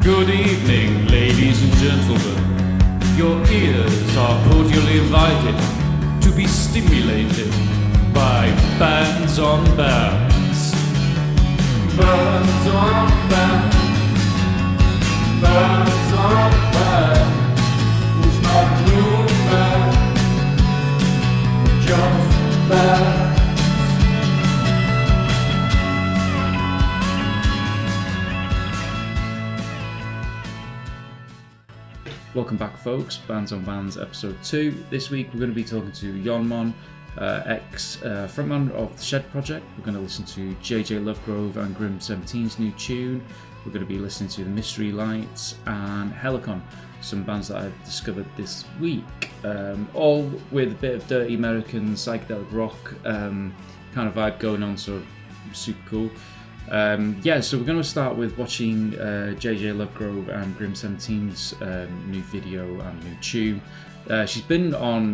Good evening, ladies and gentlemen. Your ears are cordially invited to be stimulated by Bands on Bands. Bands on Bands. Bands on Bands. Who's not blue bands? Just bands. Welcome back, folks. Bands on Bands episode 2. This week we're going to be talking to Yon Mon, ex-frontman of the Shed project. We're going to listen to JJ Lovegrove and Grim 17's new tune. We're going to be listening to The Mystery Lights and Helicon, some bands that I've discovered this week. All with a bit of dirty American psychedelic rock kind of vibe going on, so super cool. So we're going to start with watching JJ Lovegrove and Grim 17's new video and new tune. She's been on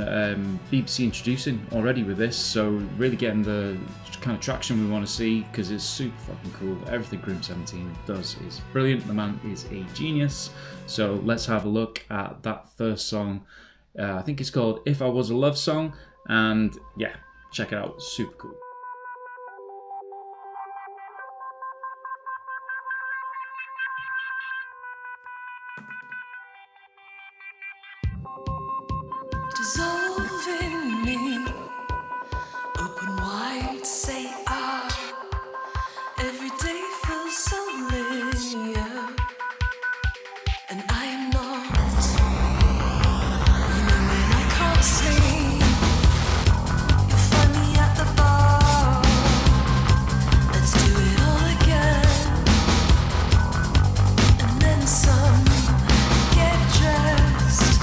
BBC Introducing already with this, so really getting the kind of traction we want to see because it's super fucking cool. Everything Grim 17 does is brilliant. The man is a genius. So let's have a look at that first song. I think it's called If I Was a Love Song, and yeah, check it out. Super cool. Dissolving me, open wide, say ah. Every day feels so linear, and I am not. You know when I can't sleep, you'll find me at the bar. Let's do it all again, and then some. Get dressed.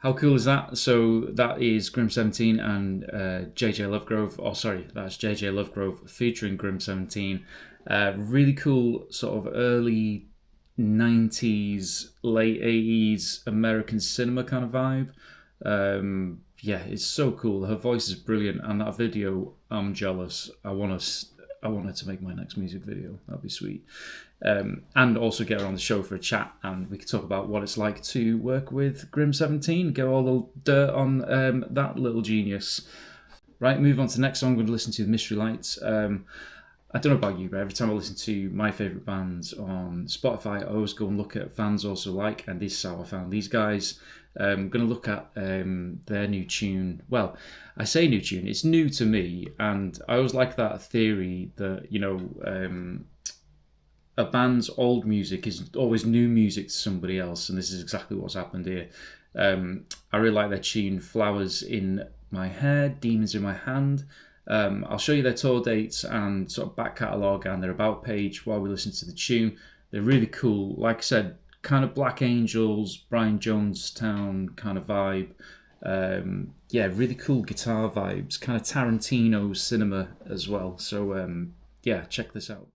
How cool is that? So that is Grim 17 and JJ Lovegrove. Oh, sorry, that's JJ Lovegrove featuring Grim 17. Really cool, sort of early 90s, late 80s American cinema kind of vibe. Yeah, it's so cool. Her voice is brilliant, and that video, I'm jealous. I want her to make my next music video. That'd be sweet. And also get her on the show for a chat, and we could talk about what it's like to work with Grim 17, get all the dirt on that little genius. Right, move on to the next song. I'm going to listen to The Mystery Lights. I don't know about you, but every time I listen to my favourite bands on Spotify, I always go and look at fans also like, and this is how I found these guys. I'm going to look at their new tune. Well, I say new tune, it's new to me, and I always like that theory that, a band's old music is always new music to somebody else, and this is exactly what's happened here. I really like their tune Flowers in My Hair, Demons in My Hand. I'll show you their tour dates and sort of back catalogue and their about page while we listen to the tune. They're really cool. Like I said, kind of Black Angels, Brian Jonestown kind of vibe. Yeah, really cool guitar vibes, kind of Tarantino cinema as well. So yeah, check this out.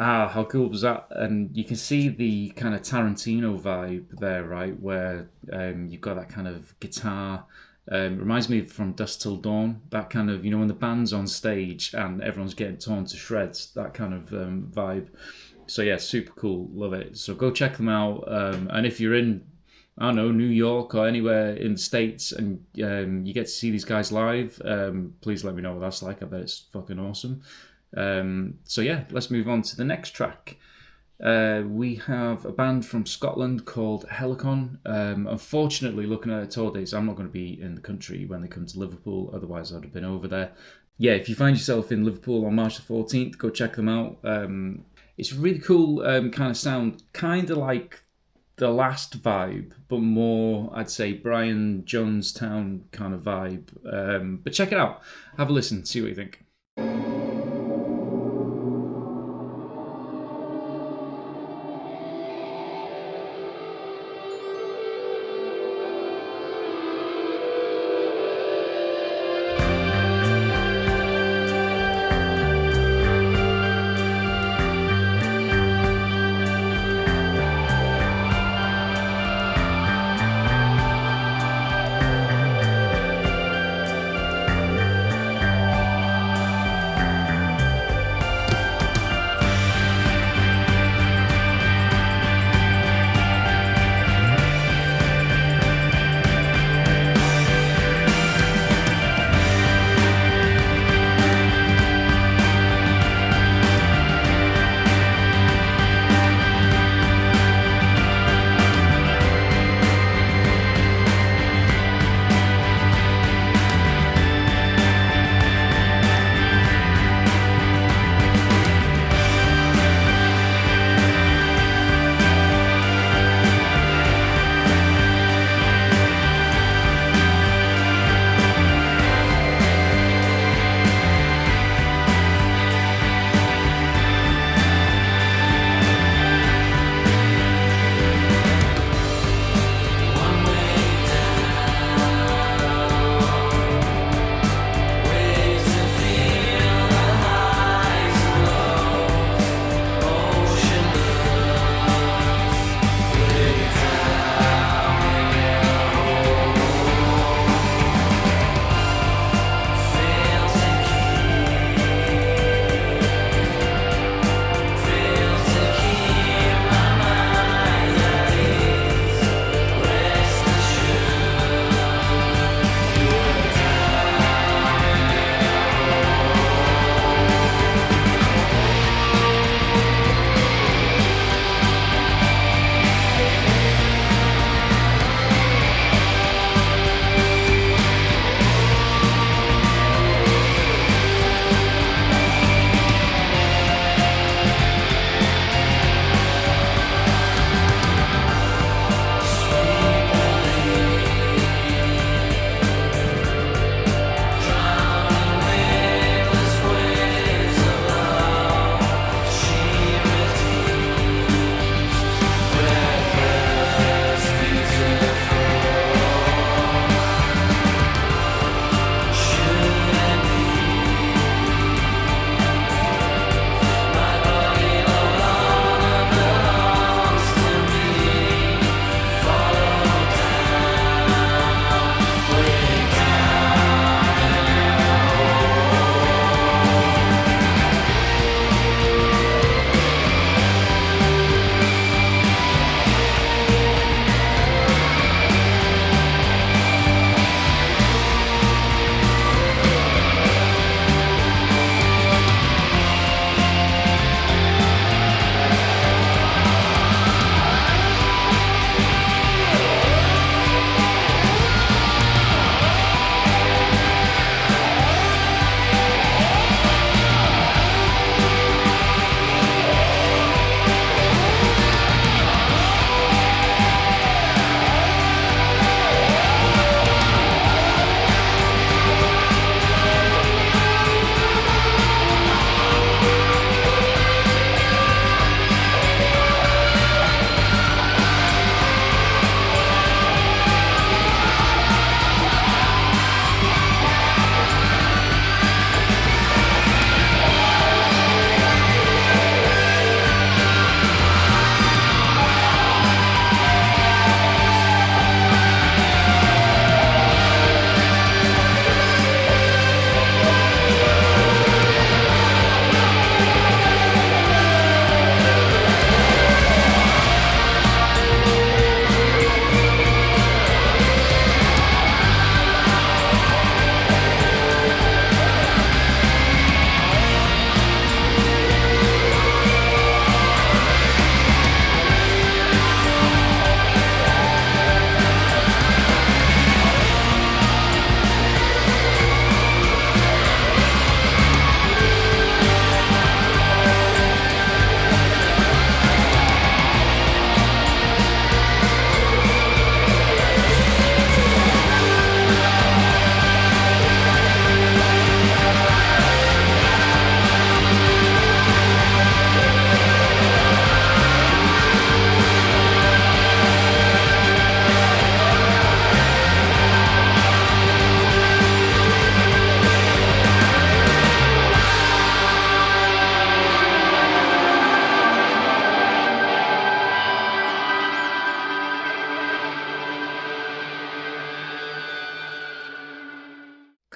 Ah, how cool was that? And you can see the kind of Tarantino vibe there, right? Where you've got that kind of guitar. Reminds me from Dusk Till Dawn. That kind of, when the band's on stage and everyone's getting torn to shreds. That kind of vibe. So yeah, super cool, love it. So go check them out. And if you're in, I don't know, New York or anywhere in the States, and you get to see these guys live, please let me know what that's like. I bet it's fucking awesome. So yeah, let's move on to the next track. We have a band from Scotland called Helicon. Unfortunately, looking at the tour dates, I'm not going to be in the country when they come to Liverpool, otherwise I'd have been over there. Yeah, if you find yourself in Liverpool on March the 14th, go check them out. It's really cool kind of sound, kind of like the Last vibe, but more, I'd say, Brian Jonestown kind of vibe. But check it out. Have a listen, see what you think.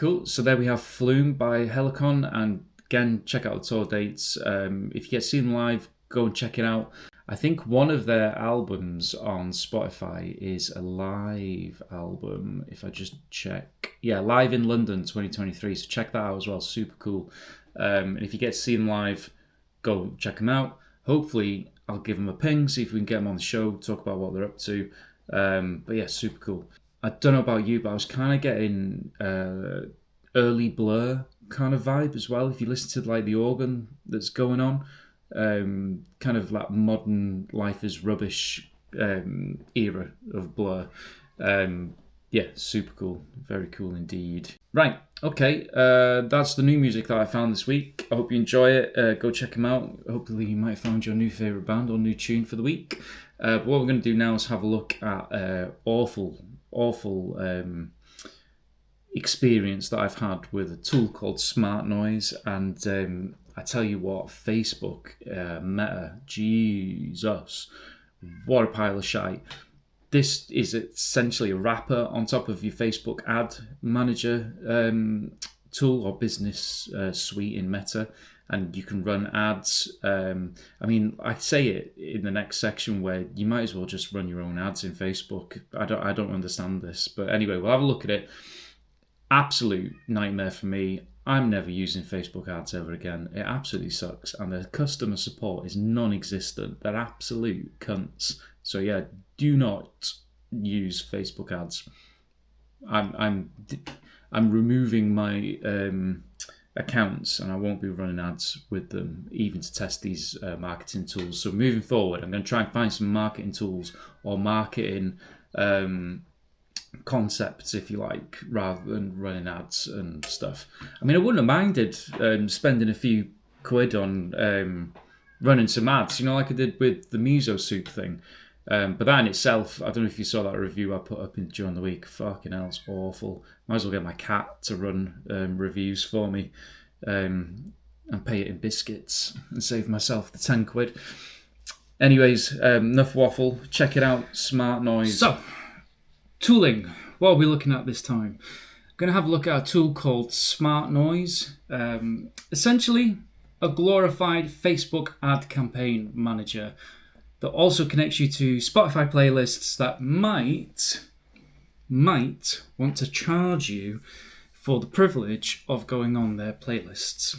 Cool. So there we have Flume by Helicon, and again, check out the tour dates. If you get to see them live, go and check it out. I think one of their albums on Spotify is a live album, if I just check. Yeah, Live in London 2023, so check that out as well. Super cool. And if you get to see them live, go check them out. Hopefully, I'll give them a ping, see if we can get them on the show, talk about what they're up to. But yeah, super cool. I don't know about you, but I was kind of getting early Blur kind of vibe as well. If you listen to like the organ that's going on, kind of like modern Life is Rubbish era of Blur. Yeah, super cool. Very cool indeed. Right, okay. That's the new music that I found this week. I hope you enjoy it. Go check them out. Hopefully you might have found your new favourite band or new tune for the week. But what we're going to do now is have a look at awful experience that I've had with a tool called Smart Noise. And I tell you what, Facebook, Meta, Jesus, what a pile of shite. This is essentially a wrapper on top of your Facebook ad manager tool or business suite in Meta, and you can run ads. I mean, I say it in the next section where you might as well just run your own ads in Facebook. I don't understand this, but anyway, we'll have a look at it. Absolute nightmare for me. I'm never using Facebook ads ever again. It absolutely sucks, and the customer support is non-existent. They're absolute cunts. So yeah, do not use Facebook ads. I'm removing my accounts, and I won't be running ads with them, even to test these marketing tools. So moving forward, I'm going to try and find some marketing tools or marketing concepts, if you like, rather than running ads and stuff. I mean, I wouldn't have minded spending a few quid on running some ads, you know, like I did with the miso soup thing. But that in itself, I don't know if you saw that review I put up during the week. Fucking hell, it's awful. Might as well get my cat to run reviews for me and pay it in biscuits and save myself the 10 quid. Anyways, enough waffle. Check it out, Smart Noise. So, tooling. What are we looking at this time? I'm going to have a look at a tool called Smart Noise. Essentially, a glorified Facebook ad campaign manager that also connects you to Spotify playlists that might want to charge you for the privilege of going on their playlists.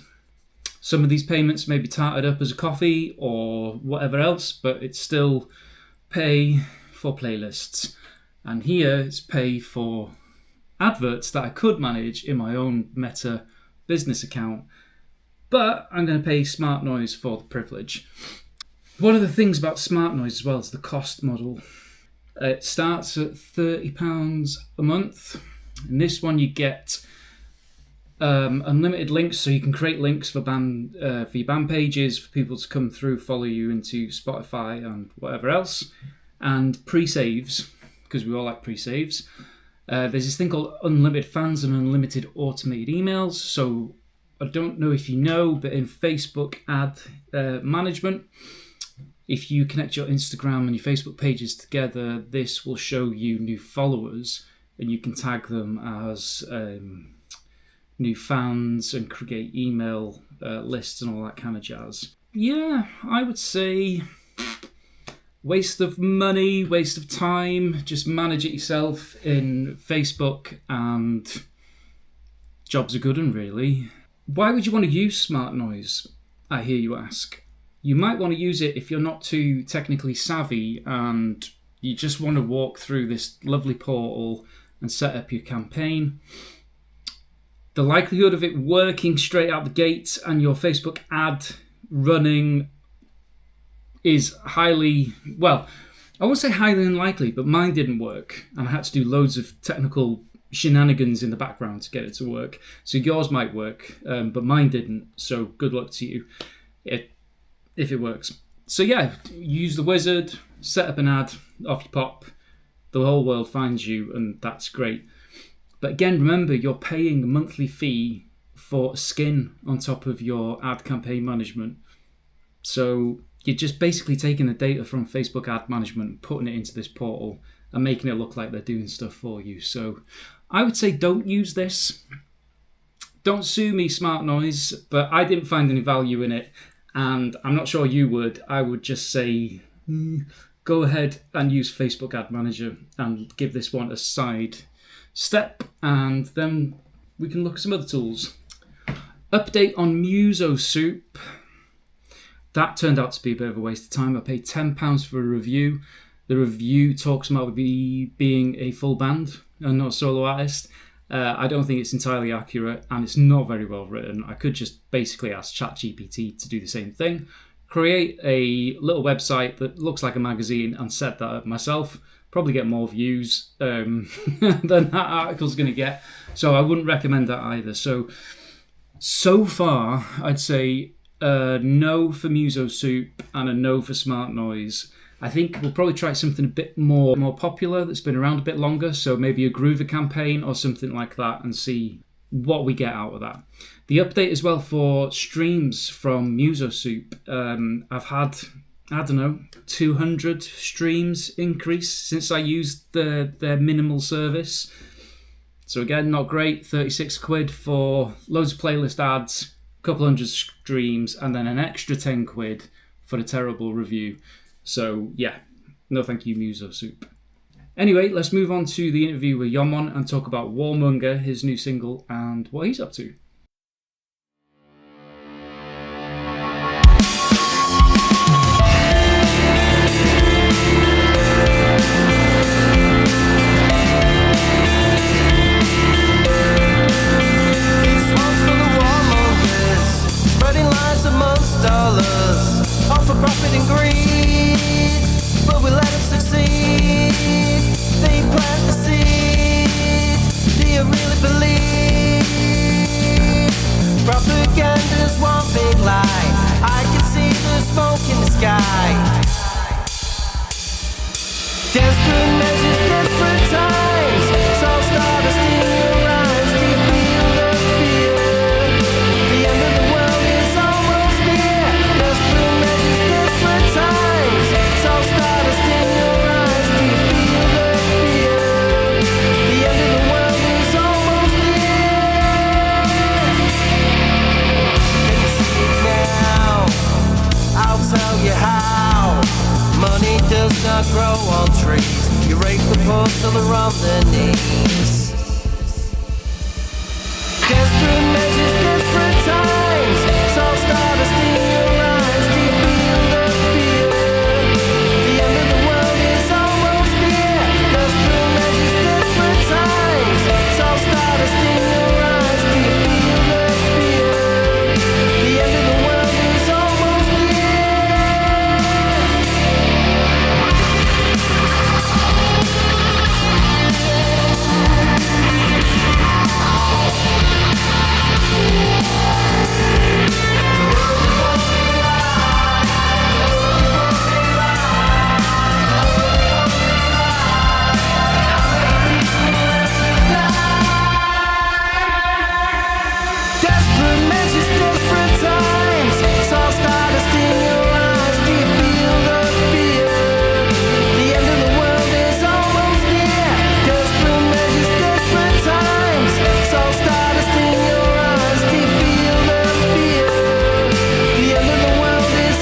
Some of these payments may be tarted up as a coffee or whatever else, but it's still pay for playlists. And here it's pay for adverts that I could manage in my own Meta business account. But I'm going to pay Smart Noise for the privilege. One of the things about Smart Noise as well is the cost model. It starts at £30 a month. In this one you get unlimited links, so you can create links for your band pages, for people to come through, follow you into Spotify and whatever else. And pre-saves, because we all like pre-saves. There's this thing called unlimited fans and unlimited automated emails. So I don't know if you know, but in Facebook ad management, if you connect your Instagram and your Facebook pages together, this will show you new followers, and you can tag them as new fans and create email lists and all that kind of jazz. Yeah, I would say waste of money, waste of time. Just manage it yourself in Facebook and jobs are good and really. Why would you want to use Smart Noise, I hear you ask? You might want to use it if you're not too technically savvy and you just want to walk through this lovely portal and set up your campaign. The likelihood of it working straight out the gate and your Facebook ad running is highly, well, I won't say highly unlikely, but mine didn't work. And I had to do loads of technical shenanigans in the background to get it to work. So yours might work, but mine didn't. So good luck to you if it works. So yeah, use the wizard, set up an ad, off you pop. The whole world finds you, and that's great. But again, remember, you're paying a monthly fee for skin on top of your ad campaign management. So you're just basically taking the data from Facebook ad management, putting it into this portal and making it look like they're doing stuff for you. So I would say don't use this. don't sue me, Smart Noise, but I didn't find any value in it, and I'm not sure you would. I would just say, go ahead and use Facebook Ad Manager and give this one a side step, and then we can look at some other tools. Update on Muso Soup. That turned out to be a bit of a waste of time. I paid £10 for a review. The review talks about being a full band and not a solo artist. I don't think it's entirely accurate, and it's not very well written. I could just basically ask ChatGPT to do the same thing. Create a little website that looks like a magazine and set that up myself. Probably get more views than that article's going to get. So I wouldn't recommend that either. So far, I'd say no for Muso Soup and a no for Smart Noise. I think we'll probably try something a bit more popular that's been around a bit longer, so maybe a Groover campaign or something like that, and see what we get out of that. The update as well for streams from Muso Soup. I've had, 200 streams increase since I used their minimal service. So again, not great. 36 quid for loads of playlist ads, a couple hundred streams, and then an extra 10 quid for a terrible review. So yeah, no thank you, Muso Soup. Anyway, let's move on to the interview with Yon Mon and talk about Warmonger, his new single, and what he's up to. All for profit and greed, but we let them succeed. They plant the seed. Do you really believe? Propaganda's one big lie. I can see the smoke in the sky. Desperate measures, desperate times. So stardust in your eyes. Do you feel the fear? The end of the world is almost near. Desperate measures, desperate times. So stardust in your eyes. Do you feel the fear? The end of the world is almost near. Can you see it now? I'll tell you how. Money does not grow on trees. You rake the poor till they're on their knees. Desperate measures, desperate times. So stardust in your eyes. Do you feel the fear? The end of the world is almost near. Desperate measures, desperate times. So stardust in your eyes. Do you feel the fear? The end of the world is almost near. Desperate measures, desperate times. So stardust in your eyes. Do you feel the fear? The end of the world is almost near. Desperate measures, desperate times. So stardust in your eyes. Do you feel the fear? The end of the world is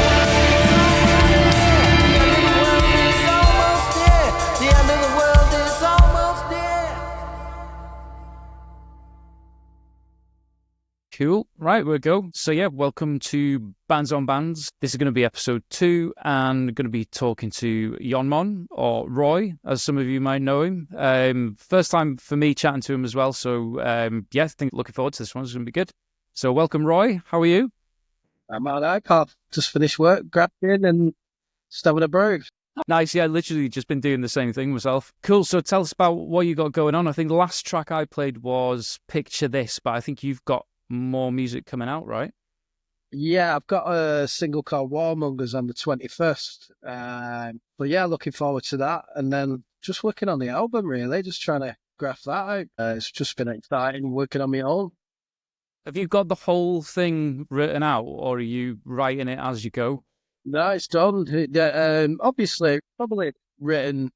almost near. The end of the world is almost near. The end of the world is almost near. Cool. Right, we'll go. So yeah, welcome to Bands on Bands. This is going to be episode 2, and going to be talking to Yon Mon, or Roy, as some of you might know him. First time for me chatting to him as well. So yeah, I think looking forward to this one. It's going to be good. So welcome, Roy. How are you? I'm all right. Can't just finished work, grabbed in and just having a brew. Nice. Yeah, literally just been doing the same thing myself. Cool. So tell us about what you got going on. I think the last track I played was Picture This, but I think you've got more music coming out, right? Yeah, I've got a single called Warmongers on the 21st. But yeah, looking forward to that. And then just working on the album, really, just trying to graft that out. It's just been exciting working on my own. Have you got the whole thing written out, or are you writing it as you go? No, it's done. Obviously, probably written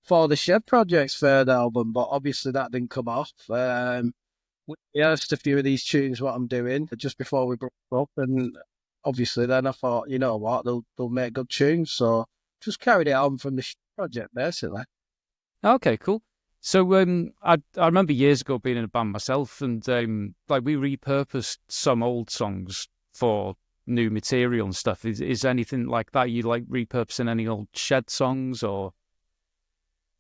for the Shed Project's third album, but obviously that didn't come off. We rehearsed a few of these tunes, what I'm doing, just before we broke up, and obviously then I thought, you know what, they'll make good tunes, so just carried it on from the Shed Project, basically. Okay, cool. So I remember years ago being in a band myself, and like we repurposed some old songs for new material and stuff. Is anything like that? You like repurposing any old Shed songs or?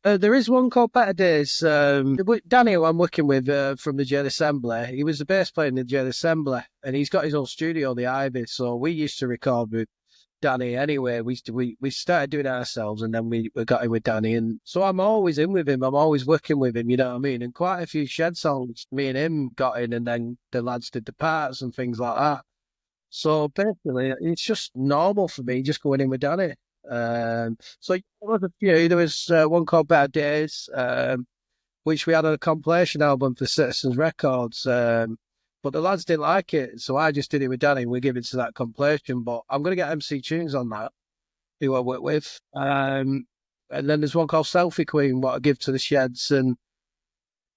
There is one called Better Days. Danny, who I'm working with from the Jail Assembly, he was the bass player in the Jail Assembly, and he's got his own studio, the Ivy. So we used to record with Danny anyway. We started doing it ourselves, and then we got in with Danny. And so I'm always in with him. I'm always working with him, you know what I mean? And quite a few Shed songs, me and him got in, and then the lads did the parts and things like that. So basically, it's just normal for me just going in with Danny. So there was a few. There was one called Better Days, which we had on a compilation album for Citizens Records. But the lads didn't like it, so I just did it with Danny and we give it to that compilation. But I'm going to get MC Tunes on that, who I work with. And then there's one called Selfie Queen, what I give to the Sheds. And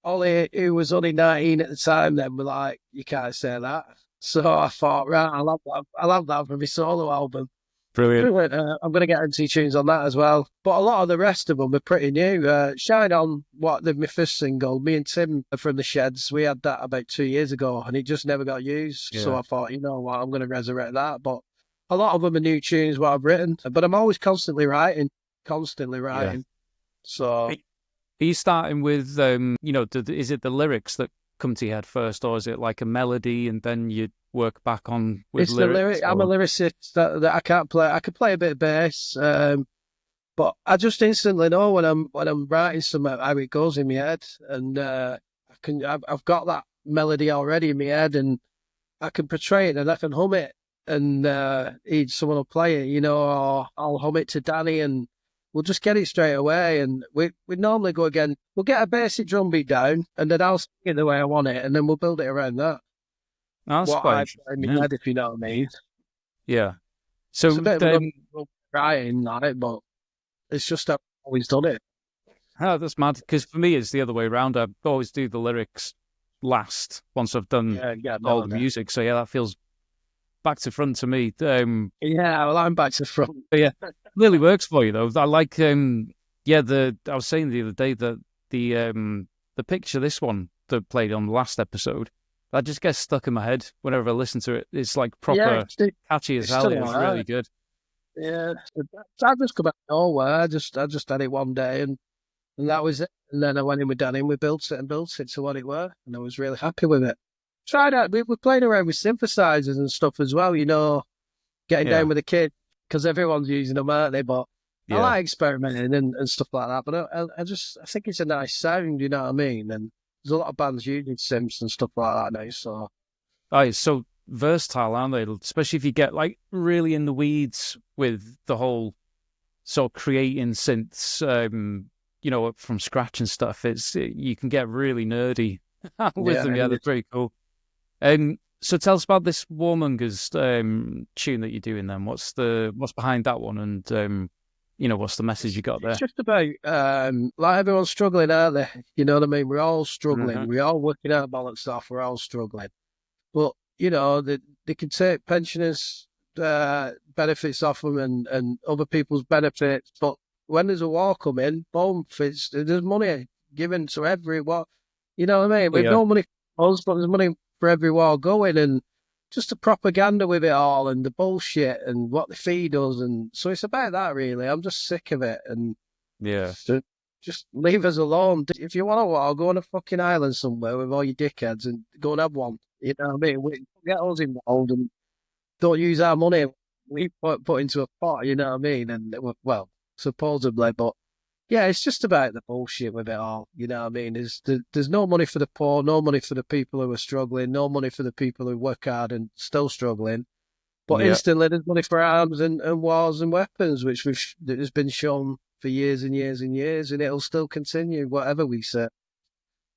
Ollie, who was only 19 at the time, then were like, you can't say that. So I thought, right, I'll have that for my solo album. Brilliant. I'm going to get MC Tunes on that as well. But a lot of the rest of them are pretty new. Shine On, my first single, me and Tim from the Sheds, we had that about 2 years ago and it just never got used. Yeah. So I thought, you know what, I'm going to resurrect that. But a lot of them are new tunes, what I've written. But I'm always constantly writing. So. Are you starting with, is it the lyrics that come to your head first, or is it like a melody and then you work back on with it's lyrics? The lyric. I'm a lyricist that I can't play. I can play a bit of bass, but I just instantly know when I'm writing something how it goes in my head, and I've got that melody already in my head, and I can portray it and I can hum it, and someone will play it, or I'll hum it to Danny, and we'll just get it straight away. And we normally go again. We'll get a basic drum beat down, and then I'll sing it the way I want it, and then we'll build it around that. That's What quite I've in my head, if you know what I mean. Yeah. So It's a bit of writing, like, but it's just I've always done it. that's mad, because for me it's the other way around. I always do the lyrics last once I've done all the music. So yeah, that feels back to front to me. Yeah, well, I'm back to front. Yeah, really works for you though. I like I was saying the other day that the picture, this one that played on the last episode, that just gets stuck in my head whenever I listen to it. It's like proper catchy as hell. It's really good. Yeah, I just come out of nowhere. I just had it one day, and that was it. And then I went in with Danny, and we built it to what it were, and I was really happy with it. Tried out. We were playing around with synthesizers and stuff as well. Getting down with the kids, because everyone's using them, aren't they? But I like experimenting and stuff like that. But I think it's a nice sound. You know what I mean? And there's a lot of bands using synths and stuff like that now. So, it's so versatile, aren't they? Especially if you get like really in the weeds with the whole sort of creating synths, from scratch and stuff. You can get really nerdy with them. Yeah, they're pretty cool. So tell us about this Warmongers tune that you're doing then. What's behind that one, and what's the message you got there? It's just about like everyone's struggling, aren't they? You know what I mean? We're all struggling. Mm-hmm. We're all working out balance stuff. We're all struggling. But they can take pensioners' benefits off them and other people's benefits. But when there's a war coming, boom, there's money given to everyone. You know what I mean? We've no money for us, but there's money for every war going, and just the propaganda with it all and the bullshit and what they feed us. And so it's about that, really. I'm just sick of it. And just leave us alone. If you want a war, go on a fucking island somewhere with all your dickheads and go and have one. You know what I mean? Get us involved and don't use our money we put into a pot, you know what I mean? And, well, supposedly, but Yeah, it's just about the bullshit with it all. You know what I mean? There's no money for the poor, no money for the people who are struggling, no money for the people who work hard and still struggling. But Yeah. instantly, there's money for arms and wars and weapons, which that has been shown for years and years and years, and it'll still continue, whatever we say. So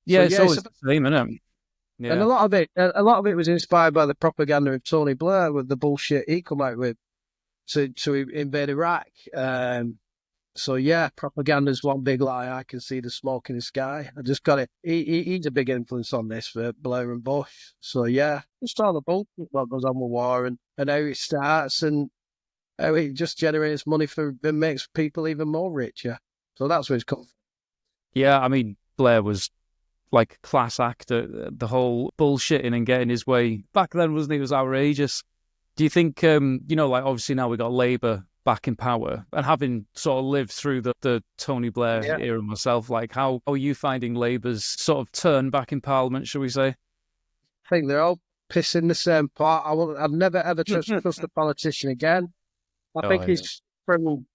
Yeah, it's yeah, always the same, isn't it? and Yeah. a lot of it was inspired by the propaganda of Tony Blair with the bullshit he come out with to invade Iraq. So yeah, propaganda's one big lie. I can see the smoke in the sky. I just got it. He's a big influence on this for Blair and Bush. So yeah, just all the bullshit what goes on with war and how it starts and how it just generates money for and makes people even more richer. So that's where it's come from. Yeah, I mean, Blair was like a class actor. The whole bullshitting and getting his way back then, wasn't he? It was outrageous. Do you think, like obviously now we got Labour back in power, and having sort of lived through the Tony Blair Yeah. era myself, like how are you finding Labour's sort of turn back in Parliament, shall we say? I think they're all pissing the same pot. I've never ever trust a politician again. I think yeah. it's from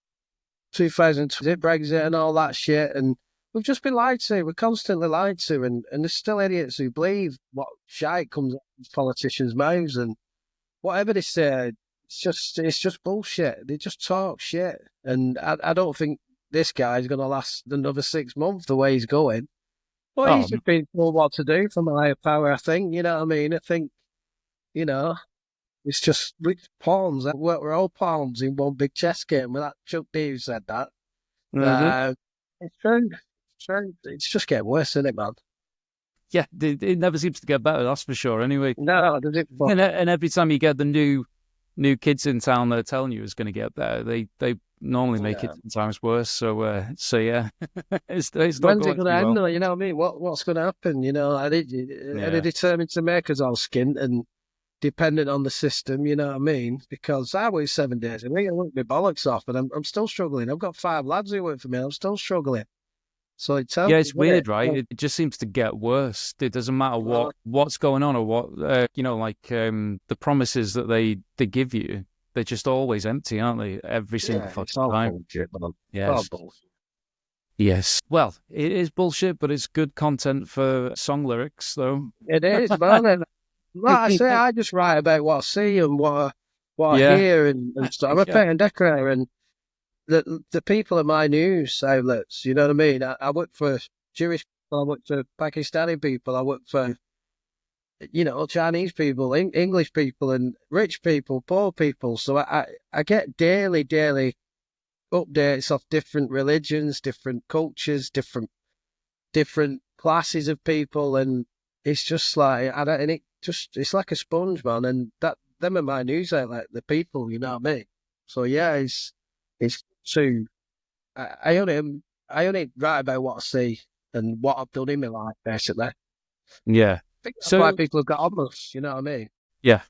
2020, Brexit and all that shit, and we've just been lied to. We're constantly lied to, and there's still idiots who believe what shite comes out of politicians' mouths, and whatever they say, it's just bullshit. They just talk shit, and I don't think this guy's going to last another 6 months the way he's going. But he's just been told what to do from a higher power, I think. You know what I mean? I think, it's just pawns. We're all pawns in one big chess game. Well, that Chuck D said that. Mhm. It's true. It's true. It's just getting worse, isn't it, man? Yeah, it never seems to get better, that's for sure. Anyway, No, does it? and every time you get the new kids in town, they're telling you it's going to get better. They normally make it 10 times worse. So yeah, it's not When's going it going to too end? well. Though? You know what I mean? What's going to happen? Are they determined to make us all skint and dependent on the system? You know what I mean? Because I work 7 days a week. I work my bollocks off, and I'm still struggling. I've got 5 lads who work for me. I'm still struggling. So it tells Yeah, me, it's weird, right? It just seems to get worse. It doesn't matter what's going on or what the promises that they give you. They're just always empty, aren't they? Every single fucking time. Bullshit, man. Yes. All bullshit. Yes. Well, it is bullshit, but it's good content for song lyrics, though. It is, man. And like I say, I just write about what I see and what I Yeah. hear and stuff. I'm a Yeah. painter and decorator, and the people are my news outlets. You know what I mean? I work for Jewish people, I work for Pakistani people, I work for Chinese people, English people, and rich people, poor people. So I get daily updates of different religions, different cultures, different classes of people, and it's just like it's like a sponge, man. And them are my news outlet, the people. You know what I mean? So yeah, it's true. I only write about what I see and what I've done in my life, basically. I Yeah. think that's So- why people have got on us. You know what I mean? Yeah.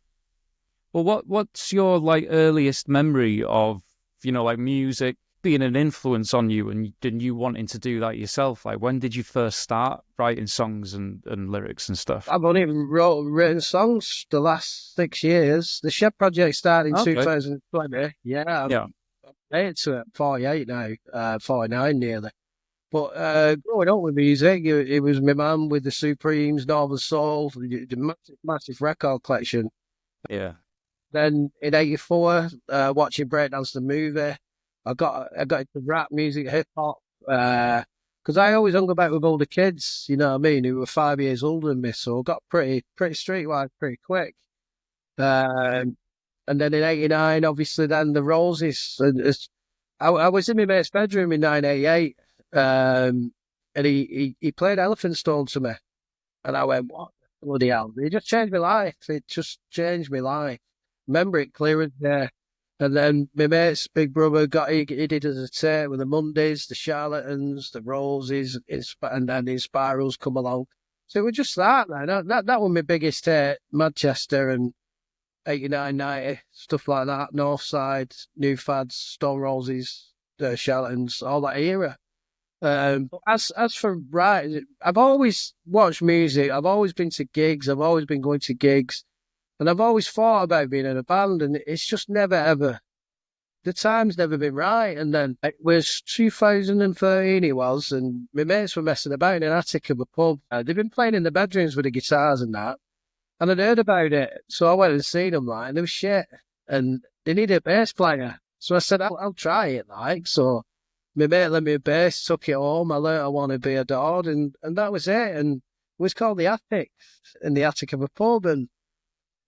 Well, what's your earliest memory of music being an influence on you and you wanting to do that yourself? Like, when did you first start writing songs and lyrics and stuff? I've only written songs the last 6 years. The Shed project started in Okay. 2020. Yeah, Yeah. I'm to it, 48 now, 49 nearly. But growing up with music, it was my mum with the Supremes, Northern Soul, the massive record collection. Yeah. Then in '84, watching Breakdance the movie, I got into rap music, hip hop, because I always hung about with older kids, you know what I mean, who were 5 years older than me. So I got pretty streetwise pretty quick. And then in '89, obviously, then the Roses. I was in my mate's bedroom in 1988, and he played Elephant Stone to me, and I went, "What the bloody hell?" It just changed my life. It just changed my life. Remember it clear as day. And then my mate's big brother he did as a tape with the Mondays, the Charlatans, the Roses, and then the Spirals come along. So it was just that, man. That was my biggest hit, Manchester and 89, 90, stuff like that. Northside, New Fads, Stone Roses, the Charlatans, all that era. As for writing, I've always watched music. I've always been to gigs. I've always been going to gigs. And I've always thought about being in a band, and it's just never, ever the time's never been right. And then it was 2013 it was, and my mates were messing about in an attic of a pub. They've been playing in the bedrooms with the guitars and that. And I'd heard about it, so I went and seen them, like, and they was shit. And they needed a bass player. So I said, I'll try it, like. So my mate lent me a bass, took it home. I learned I want to be adored, and that was it. And it was called The Attic, in the attic of a pub. And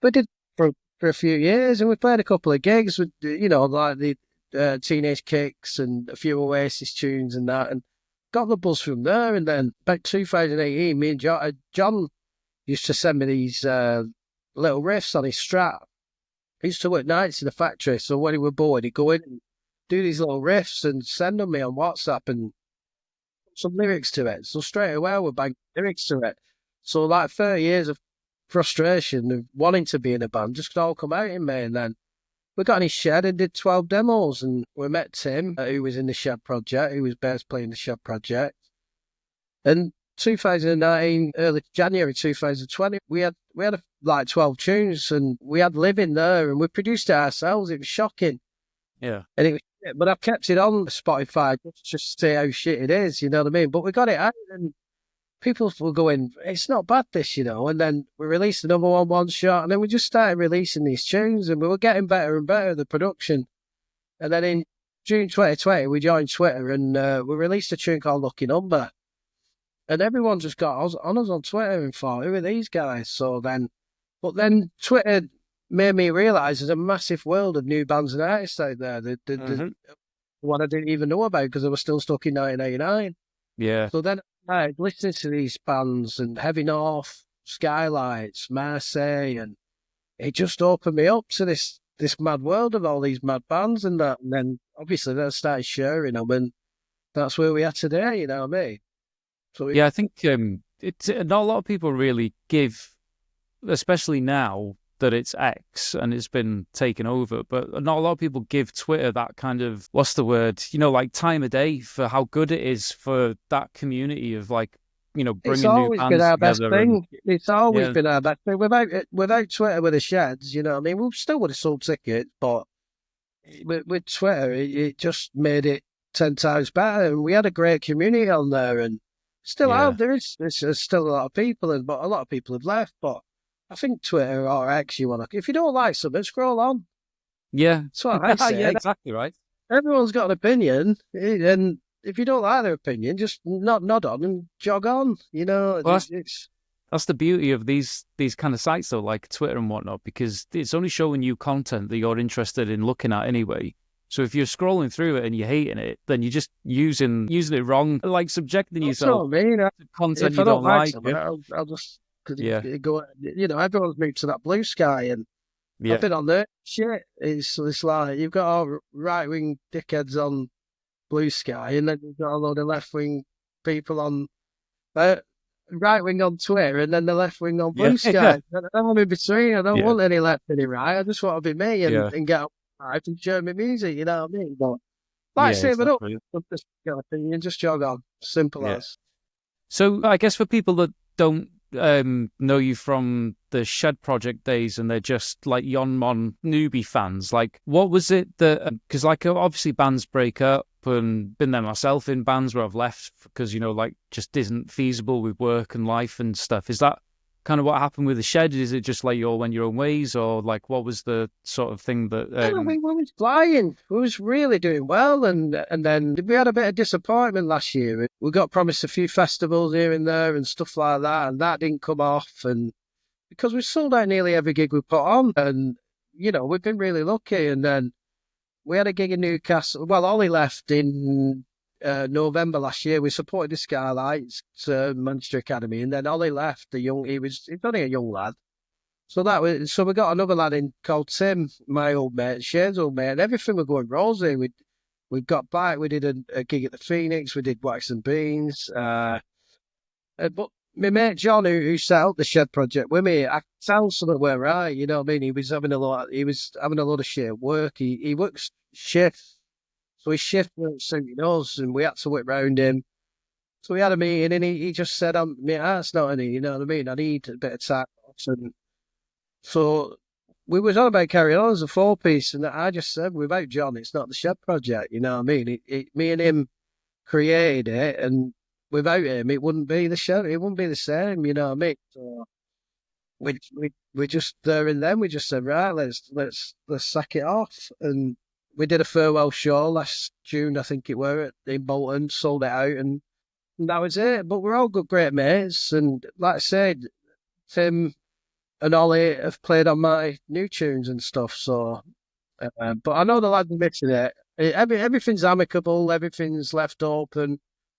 we did for a few years, and we played a couple of gigs with, like the Teenage Kicks and a few Oasis tunes and that, and got the buzz from there. And then about 2018, me and John used to send me these little riffs on his Strat. He used to work nights in the factory, so when he was bored, he'd go in and do these little riffs and send them me on WhatsApp and put some lyrics to it. So straight away, I would bang lyrics to it. So like 30 years of frustration of wanting to be in a band just all come out in me. And then we got in his shed and did 12 demos, and we met Tim, who was in the Chap project, who was bass playing the Chap project. And 2019, early January 2020, we had like 12 tunes, and we had Living there, and we produced it ourselves. It was shocking. Yeah. And it was shit, but I've kept it on Spotify just to see how shit it is, you know what I mean? But we got it out, and people were going, it's not bad this, and then we released another one shot, and then we just started releasing these tunes, and we were getting better and better at the production. And then in June 2020, we joined Twitter, and we released a tune called Lucky Number. And everyone just got on us on Twitter and thought, who are these guys? But then Twitter made me realise there's a massive world of new bands and artists out there. What I didn't even know about because I was still stuck in 1989. Yeah. So then I listened to these bands and Heavy North, Skylights, Marseille, and it just opened me up to this mad world of all these mad bands and that. And then obviously then I started sharing them, and that's where we are today, you know what I mean? So I think it's not a lot of people really give, especially now that it's X and it's been taken over, but not a lot of people give Twitter that kind of, what's the word, like time of day for how good it is for that community of like, bringing it's new always bands been our best together. thing. It's always been our best thing. Without Twitter with the sheds, you know what I mean? We still would have sold tickets, but with Twitter, it just made it 10 times better. And we had a great community on there, and still out there's still a lot of people, but a lot of people have left. But I think Twitter or X, if you don't like something, scroll on. Yeah. That's what I say. Yeah, exactly right. Everyone's got an opinion, and if you don't like their opinion, just nod on and jog on. Well, that's the beauty of these kind of sites, though, like Twitter and whatnot, because it's only showing you content that you're interested in looking at anyway. So if you're scrolling through it and you're hating it, then you're just using it wrong, like subjecting yourself to content if you I don't like like. something, I'll just go. Everyone's moved to that blue sky, and I've been on there. Shit, it's like you've got all right wing dickheads on blue sky, and then you've got a load of left wing people on right wing on Twitter, and then the left wing on blue sky. I'm in between. I don't want any left, any right. I just want to be me and get out and share my music. You know what I mean? But like I say, but just got an opinion, just jog on. Simple as. So I guess for people that don't know you from the Shed Project days and they're just like Yon Mon newbie fans, like what was it that, because like obviously bands break up, and been there myself in bands where I've left because like just isn't feasible with work and life and stuff. Is that kind of what happened with the Shed? Is it just like you all went your own ways, or like what was the sort of thing that we was flying, we was really doing well, and then we had a bit of disappointment last year. We got promised a few festivals here and there and stuff like that, and that didn't come off, and because we sold out nearly every gig we put on, and we've been really lucky. And then we had a gig in Newcastle. Well, Ollie left in November last year. We supported the Skylights Manchester Academy, and then Ollie left. He's only a young lad. So we got another lad in called Tim, my old mate, Shane's old mate, and everything was going rosy. We got back. We did a gig at the Phoenix. We did Wax and Beans. But my mate John, who set up the Shed Project with me, I tell something we're right. You know what I mean? He was having a lot of shit at work. He works shifts. So his shift weren't suiting us, and we had to whip round him. So we had a meeting, and he just said, my heart's not in it, you know what I mean? I need a bit of time. And so we was on about carrying on as a 4-piece, and I just said, without John, it's not the Shed Project, you know what I mean? Me and him created it, and without him, it wouldn't be the Shed, it wouldn't be the same, you know what I mean? So we just there and then we just said, right, let's sack it off, and we did a farewell show last June, I think it were, in Bolton, sold it out, and that was it. But we're all good, great mates, and like I said, Tim and Ollie have played on my new tunes and stuff. So, but I know the lads are mixing it. Everything's amicable, everything's left open,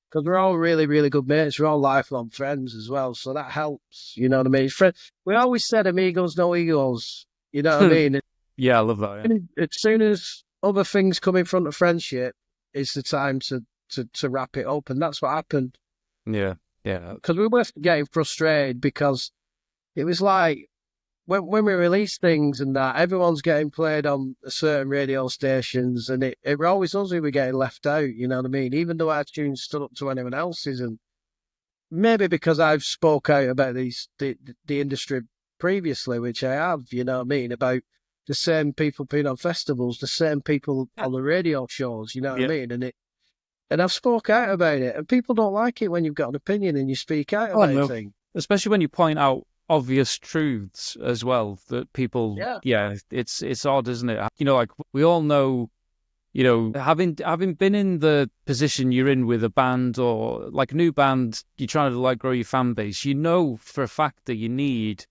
because we're all really, really good mates. We're all lifelong friends as well, so that helps. You know what I mean? We always said amigos, no egos. You know what I mean? Yeah, I love that. Yeah. As soon as other things come in front of friendship, it's the time to wrap it up, and that's what happened. Yeah. Because we were getting frustrated because it was like when we release things and that, everyone's getting played on certain radio stations, and it were always us who were getting left out, you know what I mean? Even though our tunes stood up to anyone else's, and maybe because I've spoke out about the industry previously, which I have, you know what I mean, about the same people being on festivals, the same people on the radio shows, you know what I mean? And I've spoke out about it, and people don't like it when you've got an opinion and you speak out about a thing. Especially when you point out obvious truths as well that people, it's odd, isn't it? You know, like we all know, you know, having been in the position you're in with a band or like a new band, you're trying to like grow your fan base. You know for a fact that you need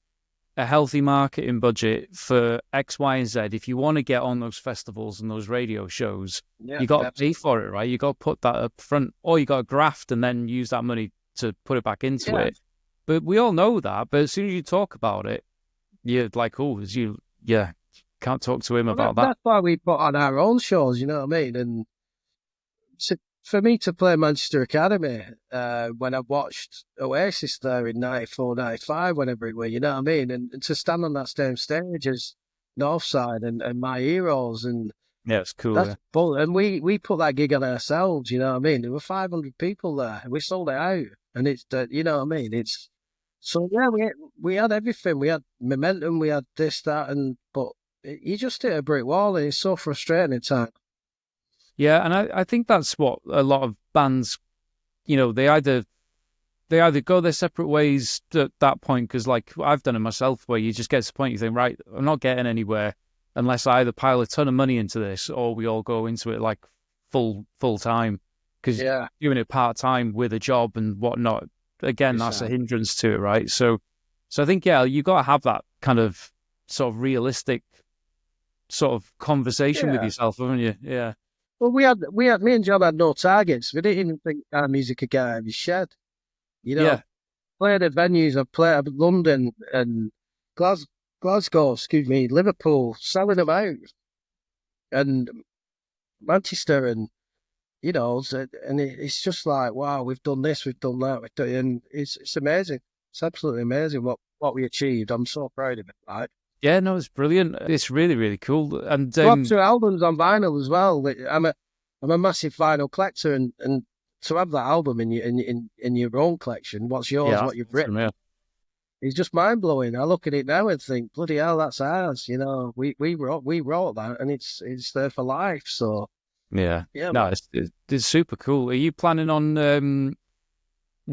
a healthy marketing budget for X, Y, and Z. If you want to get on those festivals and those radio shows, you got to pay for it, right? You got to put that up front, or you got to graft and then use that money to put it back into it. But we all know that. But as soon as you talk about it, you're like, can't talk to him about that. That's why we put on our own shows, you know what I mean? And for me to play Manchester Academy, when I watched Oasis there in 94, 95, whenever it were, you know what I mean? And to stand on that same stage as Northside and My Heroes, and it's cool. And we put that gig on ourselves, you know what I mean? There were 500 people there, and we sold it out, and it's you know what I mean? It's so we had everything. We had momentum, we had this, that, but you just hit a brick wall, and it's so frustrating at times. Yeah, and I think that's what a lot of bands, you know, they either go their separate ways at that point, because like I've done it myself, where you just get to the point you think, right, I'm not getting anywhere unless I either pile a ton of money into this or we all go into it like full time, because doing it part time with a job and whatnot, again, that's a hindrance to it, right? So I think you got to have that kind of sort of realistic sort of conversation with yourself, haven't you? Yeah. Well, me and John had no targets. We didn't even think our music could get out of his shed. You know, played at venues. I've played at London and Glasgow, Liverpool, selling them out, and Manchester, and you know, and it's just like, wow, we've done this, we've done that, and it's amazing. It's absolutely amazing what we achieved. I'm so proud of it. Right? Yeah, no, it's brilliant. It's really, really cool. And got 2 albums on vinyl as well. I'm a massive vinyl collector, and to have that album in your own collection, what's yours, what you've written, it's just mind blowing. I look at it now and think, bloody hell, that's ours. You know, we wrote that, and it's there for life. So no, it's super cool. Are you planning on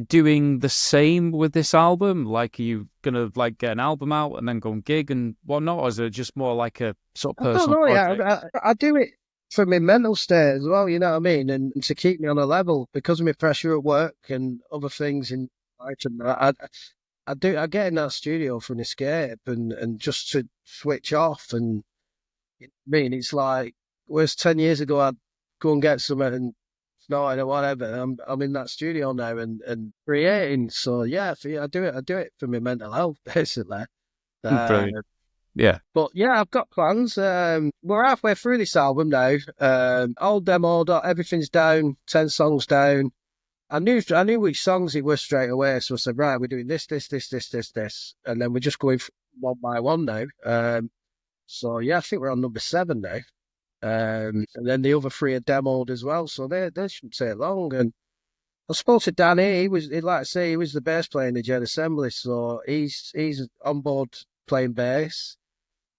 doing the same with this album? Like, are you gonna like get an album out and then go and gig and whatnot, or is it just more like a sort of personal project? I do it for my mental state as well, you know what I mean, and to keep me on a level because of my pressure at work and other things in life. And I get in that studio for an escape and just to switch off. And I mean, it's like, whereas 10 years ago I'd go and get something and snort or whatever, I'm in that studio now and creating. So I do it for my mental health, basically. Brilliant. Yeah. But I've got plans. We're halfway through this album now. All demo, everything's down, 10 songs down. I knew which songs it was straight away, so I said, right, we're doing this, and then we're just going one by one now. So I think we're on number 7 now. And then the other 3 are demoed as well, so they shouldn't take long. And I spoke to Danny. He was the bass player in the Jet Assembly, so he's on board playing bass.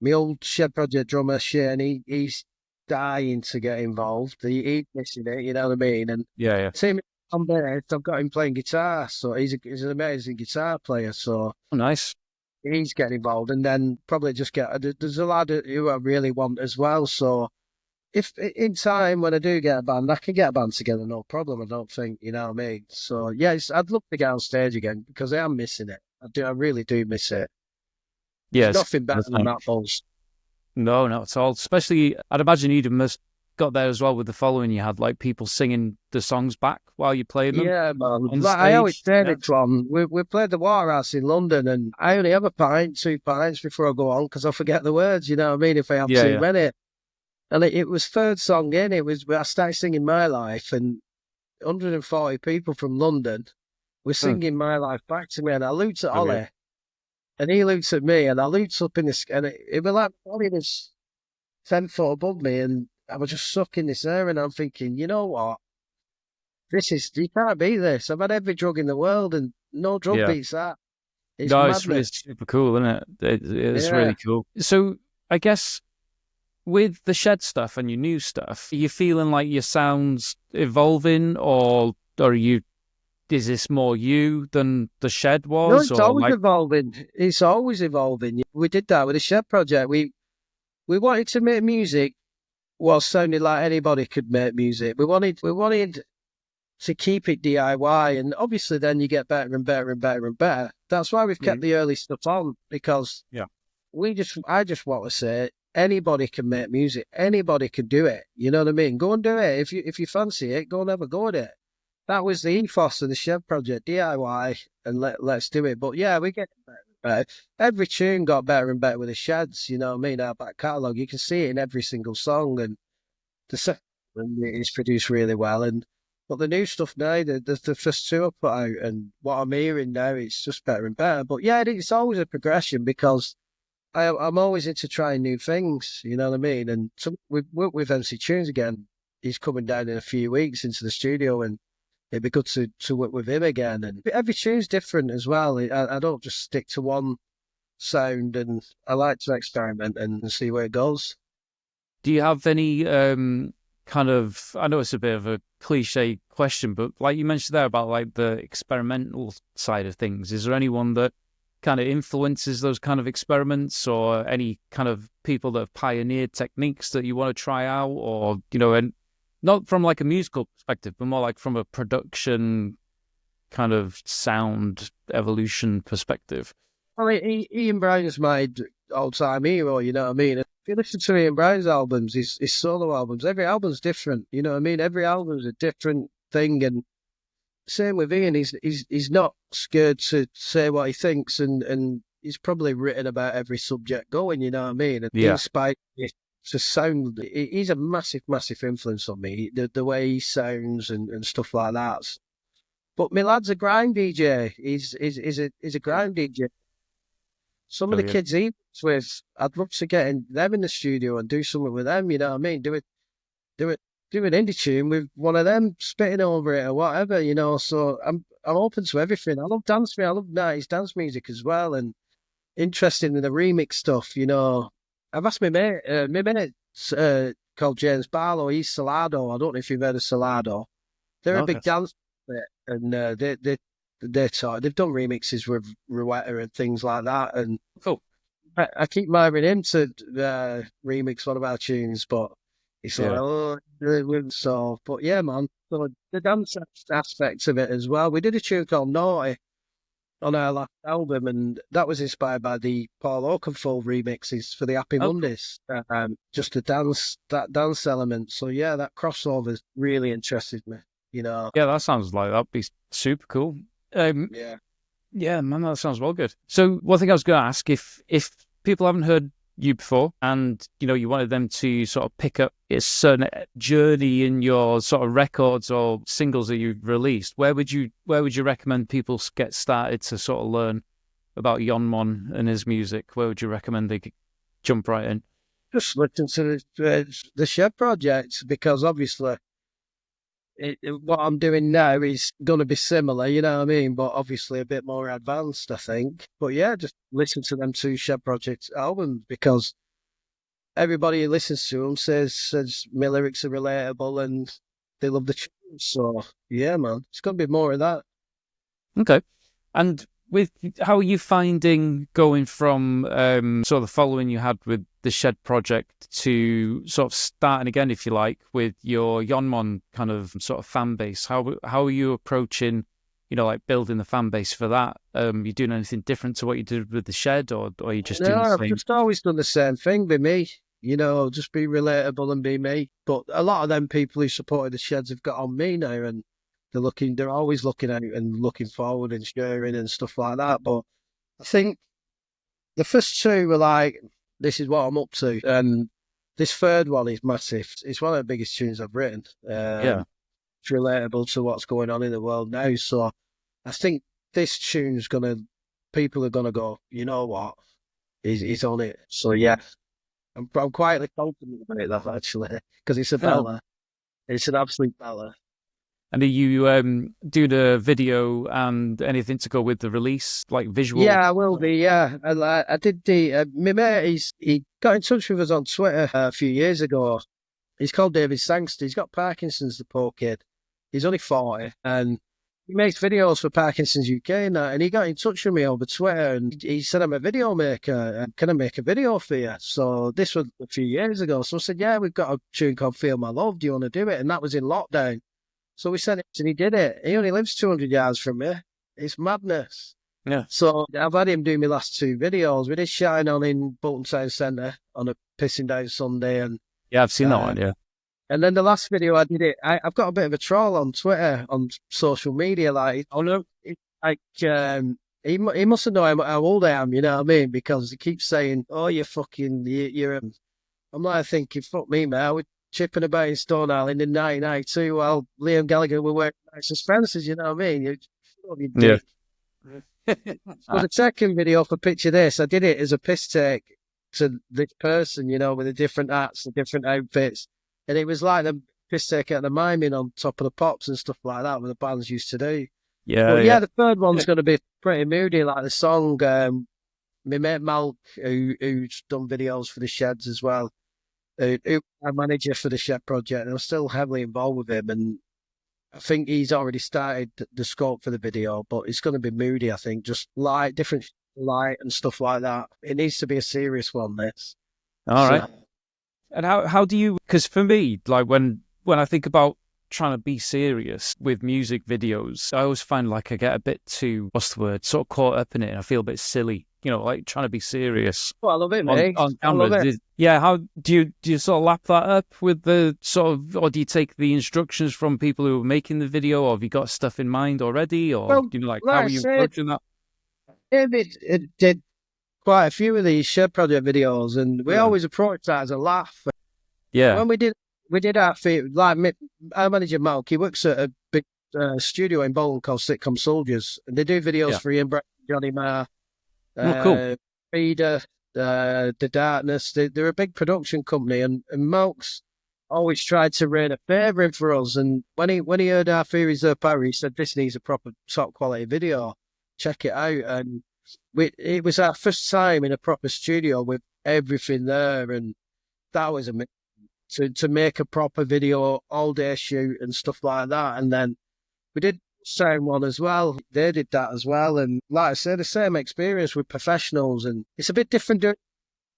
my old Shed Project drummer Shane, he's dying to get involved. He's missing it, you know what I mean? And Yeah. same on bass, I've got him playing guitar, so he's an amazing guitar player. So Oh, nice. he's getting involved, and then probably just there's a lad who I really want as well. So if in time when I do get a band, I can get a band together, no problem. I don't think, you know what I mean. So yeah, I'd love to get on stage again because I am missing it. I really do miss it. Yes. There's nothing better than that buzz. No, not at all. Especially, I'd imagine you'd have must got there as well with the following you had, like people singing the songs back while you played them. Yeah, man. On Like I always stage. said Yeah. it, Tom. We played the Waterhouse in London, and I only have a pint, 2 pints before I go on because I forget the words. You know what I mean? If I have Yeah, too yeah. many. And it was third song in. I started singing My Life, and 140 people from London were singing My Life back to me, and I looked at Brilliant. Ollie, and he looked at me, and I looked up in the sky, and it was like Ollie was 10 foot above me, and I was just sucking this air, and I'm thinking, you know what? You can't beat this. I've had every drug in the world, and no drug Yeah. beats that. It's No, madness. it's super cool, isn't it? It's Yeah. really cool. So I guess with the Shed stuff and your new stuff, are you feeling like your sound's evolving, or is this more you than the Shed No, was? it's or always like, evolving. It's always evolving. We did that with the Shed Project. We wanted to make music while sounding like anybody could make music. We wanted to keep it DIY, and obviously then you get better and better and better and better. That's why we've kept the early stuff on, because I just want to say anybody can make music, anybody can do it. You know what I mean? Go and do it. If you fancy it, go and have a go at it. That was the ethos of the Shed Project, DIY, and let's do it. But yeah, we get better and better. Every tune got better and better with the Sheds, you know what I mean? Our back catalogue, you can see it in every single song, and the second is produced really well. But the new stuff now, the first two I put out, and what I'm hearing now, it's just better and better. But yeah, it's always a progression, because I'm always into trying new things, you know what I mean? And we've worked with MC Tunes again. He's coming down in a few weeks into the studio, and it'd be good to work with him again. And every tune's different as well. I don't just stick to one sound, and I like to experiment and see where it goes. do you have any kind of? I know it's a bit of a cliche question, but like you mentioned there about like the experimental side of things, is there anyone that kind of influences those kind of experiments, or any kind of people that have pioneered techniques that you want to try out, or and not from like a musical perspective, but more like from a production kind of sound evolution perspective? Well, Ian Brown's my all-time hero, you know what I mean? If you listen to Ian Brown's albums, his solo albums, every album's different, you know what I mean? Every album's a different thing, and same with Ian. He's not scared to say what he thinks, and he's probably written about every subject going, you know what I mean? And Yeah. inspired me to sound. He's a massive, massive influence on me. The way he sounds and stuff like that. But my lad's a grime DJ. He's a grime DJ. Some of the Brilliant. kids he works with, I'd love to get them in the studio and do something with them. You know what I mean? Do an indie tune with one of them spitting over it or whatever. You know. So I'm open to everything. I love dance music. I love 90s dance music as well, and interested in the remix stuff. You know, I've asked my mate called James Barlow. He's Salado. I don't know if you've heard of Salado. They're a big dance bit, and they've done remixes with Ruetta and things like that. And Cool. I keep marrying him to remix one of our tunes, but he's like, Yeah. oh, so. But yeah, man. So the dance aspect of it as well. We did a tune called Naughty on our last album, and that was inspired by the Paul Oakenfold remixes for the Happy Mondays. Just that dance element. So yeah, that crossover's really interested me. You know. Yeah, that sounds like that'd be super cool. Yeah. Yeah, man, that sounds well good. So one thing I was going to ask, if people haven't heard you before, and you wanted them to sort of pick up a certain journey in your sort of records or singles that you've released, where would you recommend people get started to sort of learn about Yon Mon and his music? Where would you recommend they jump right in? Just listen to the Shed Project, because obviously what I'm doing now is going to be similar, you know what I mean? But obviously a bit more advanced, I think. But yeah, just listen to them two Shed Project albums, because everybody who listens to them says my lyrics are relatable and they love the tune. So yeah, man, it's gonna be more of that. Okay. And with how are you finding going from sort of the following you had with the Shed project to sort of starting again, if you like, with your Yon Mon kind of sort of fan base? How are you approaching, like building the fan base for that? You doing anything different to what you did with the Shed, or are you just doing the I've same? just always done the same thing. Be me, just be relatable and be me. But a lot of them people who supported the Sheds have got on me now, and they're always looking out and looking forward and sharing and stuff like that. But I think the first two were like, this is what I'm up to. And this third one is massive. It's one of the biggest tunes I've written. Yeah. It's relatable to what's going on in the world now. So I think this tune's people are gonna go, you know what? He's on it. So yeah, I'm quietly confident about that actually, because it's a bella. It's an absolute bella. And are you doing a video and anything to go with the release, like visual? Yeah, I will be. Yeah, I did my mate. He got in touch with us on Twitter a few years ago. He's called David Sangster. He's got Parkinson's, the poor kid. He's only 40, and he makes videos for Parkinson's UK and that. And he got in touch with me over Twitter, and he said, "I'm a video maker. Can I make a video for you?" So this was a few years ago. So I said, "Yeah, we've got a tune called Feel My Love. Do you want to do it?" And that was in lockdown. So we sent it, and he did it. He only lives 200 yards from me. It's madness. Yeah. So I've had him do my last two videos. We did Shine On in Bolton Town Centre on a pissing down Sunday, and yeah, I've seen that one. Yeah. And then the last video I did it. I've got a bit of a troll on Twitter, on social media. Like, oh no, he mustn't know how old I am. You know what I mean? Because he keeps saying, "Oh, you're." I'm like thinking, "Fuck me, man. I was chipping about in Stone Island in 1992 while Liam Gallagher were wearing Nike Spencers." You know what I mean? Yeah. So the second video for Picture This, I did it as a piss take to this person, with the different hats, the different outfits. And it was like the piss take at the miming on top of the pops and stuff like that, what the bands used to do. Yeah. But yeah, the third one's going to be pretty moody, like the song. My mate Malk, who's done videos for the Sheds as well, who's our manager for the Shed project, and I'm still heavily involved with him. And I think he's already started the scope for the video, but it's going to be moody, I think, just different light and stuff like that. It needs to be a serious one, this. All right. And how do you, because for me, like when I think about trying to be serious with music videos, I always find like I get a bit too, sort of caught up in it, and I feel a bit silly, like trying to be serious. Well, I love it, mate. On camera. I love it. Yeah, how do you sort of lap that up with the sort of, or do you take the instructions from people who are making the video, or have you got stuff in mind already, or how are you approaching that? It did quite a few of these Shed project videos, and we always approach that as a laugh. Yeah. When we did our feet, like our manager Malk, he works at a big studio in Bolton called Sitcom Soldiers, and they do videos for Ian Brett, Johnny Marr, cool. Reader, The Darkness. They're a big production company, and Malk's always tried to rain a favour in for us. And when he heard our Theories of Power, he said, "This needs a proper top quality video. Check it out." And it was our first time in a proper studio with everything there, and that was amazing. To make a proper video, all day shoot and stuff like that. And then we did sound one as well. They did that as well. And like I said, the same experience with professionals, and it's a bit different doing it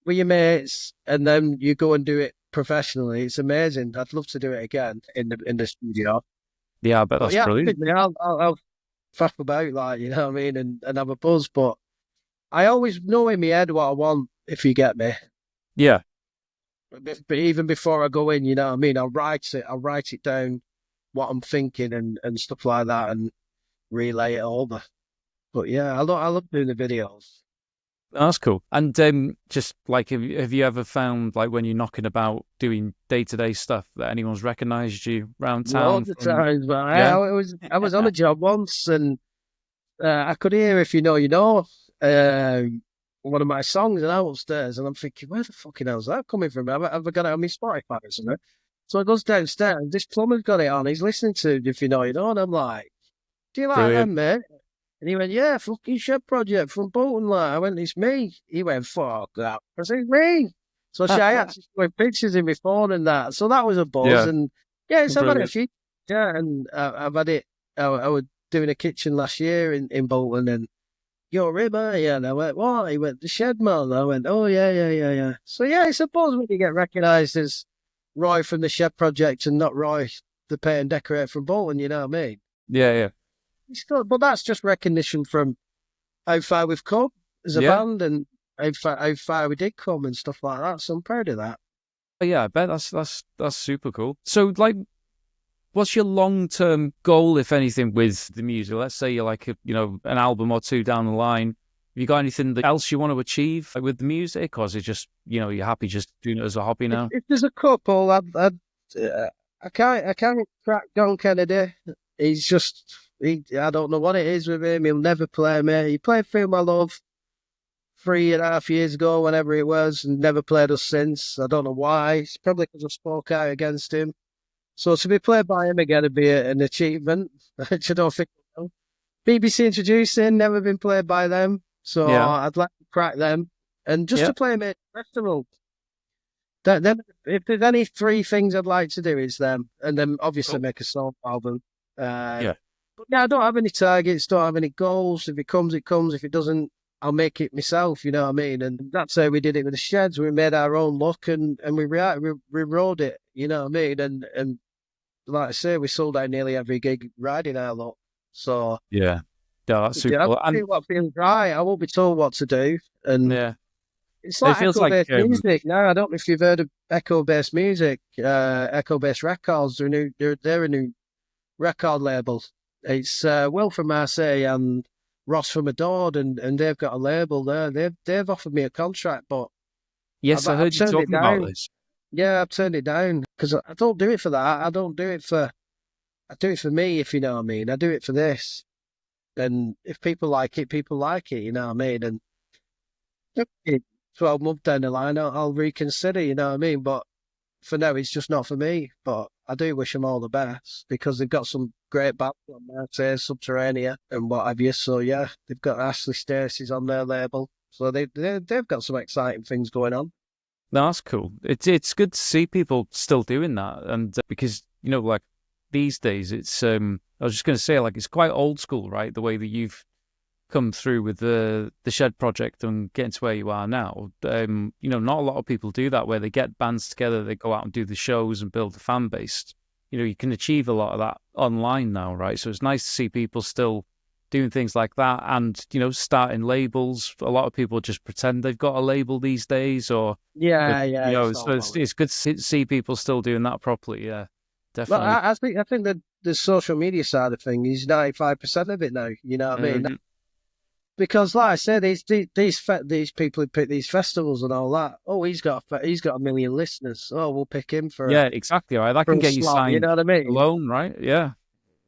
with your mates and then you go and do it professionally. It's amazing. I'd love to do it again in the studio. Yeah, I bet that's brilliant. I'll faff about, like, you know what I mean, and have a buzz. But I always know in my head what I want, if you get me. Yeah. But even before I go in, you know what I mean, I'll write it down, what I'm thinking and stuff like that, and relay it over. But yeah, I love doing the videos. That's cool. And just like, have you ever found, like, when you're knocking about doing day-to-day stuff, that anyone's recognised you around town? All the times, man. Yeah. I was on a job once, and I could hear If You Know, You Know, one of my songs, and I'm upstairs, and I'm thinking, where the fucking hell's that coming from? Have I got it on my Spotify or something? So I goes downstairs, and this plumber's got it on. He's listening to If You Know, You Know, and I'm like, "Do you like them, mate?" And he went, "Yeah, fucking Shed Project from Bolton." Like, I went, "It's me." He went, "Fuck that." I said, "It's me." So I actually took pictures in my phone and that. So that was a buzz. Yeah. And yeah, so I've had it a Brilliant. few. Yeah, and I've had it. I was doing a kitchen last year in Bolton, and you're Rimmer, yeah. And I went, what? He went, the Shed Man. I went, oh yeah. So yeah, it's a buzz when you get recognised as Roy from the Shed Project and not Roy, the paint and decorator from Bolton. You know what I mean? Yeah. It's good, but that's just recognition from how far we've come as a band and how far we did come and stuff like that. So I'm proud of that. Yeah, I bet that's super cool. So, like, what's your long-term goal, if anything, with the music? Let's say you're like, an album or two down the line. Have you got anything else you want to achieve with the music, or is it just, you're happy just doing it as a hobby now? If there's a couple, I can't crack John Kennedy. He's just, I don't know what it is with him. He'll never play me. He played Feel My Love 3.5 years ago, whenever it was, and never played us since. I don't know why. It's probably because I spoke out against him. So to be played by him again would be an achievement, which I don't think I will. BBC Introducing, never been played by them. So I'd like to crack them. And just to play him at a festival. Then, if there's any three things I'd like to do, is them. And then obviously make a solo album. But yeah, I don't have any targets, don't have any goals. If it comes, it comes. If it doesn't, I'll make it myself, you know what I mean? And that's how we did it with the Sheds. We made our own look and we rewrote it, you know what I mean? And like I say, we sold out nearly every gig riding our look. So yeah, that's super cool. I do what feels right. I won't be told what to do. And it's like echo-based music now. I don't know if you've heard of echo-based music, echo-based records. They're a new record label. It's Will from Marseille and Ross from Adored, and they've got a label there. They've offered me a contract, but I heard you talking about this. Yeah, I've turned it down because I don't do it for that. I do it for me, if you know what I mean. I do it for this. And if people like it, you know what I mean? And 12 months down the line, I'll reconsider, you know what I mean? But for now, it's just not for me. But I do wish them all the best because they've got some great bands on there, say Subterranea and what have you. So yeah, they've got Ashley Stacey's on their label. So they've got some exciting things going on. No, that's cool. It's good to see people still doing that, and because like these days, it's I was just going to say, like, it's quite old school, right? The way that you've come through with the Shed project and getting to where you are now. Not a lot of people do that, where they get bands together, they go out and do the shows and build a fan base. You can achieve a lot of that online now, right? So it's nice to see people still doing things like that, and starting labels. A lot of people just pretend they've got a label these days, or it's good to see people still doing that properly. Yeah, definitely. Well, I think that the social media side of things is 95% of it now. You know what I mean? Because, like I said, these people who pick these festivals and all that. Oh, he's got a million listeners. Oh, we'll pick him for exactly right. That can get you signed. You know what I mean? Alone, right? Yeah.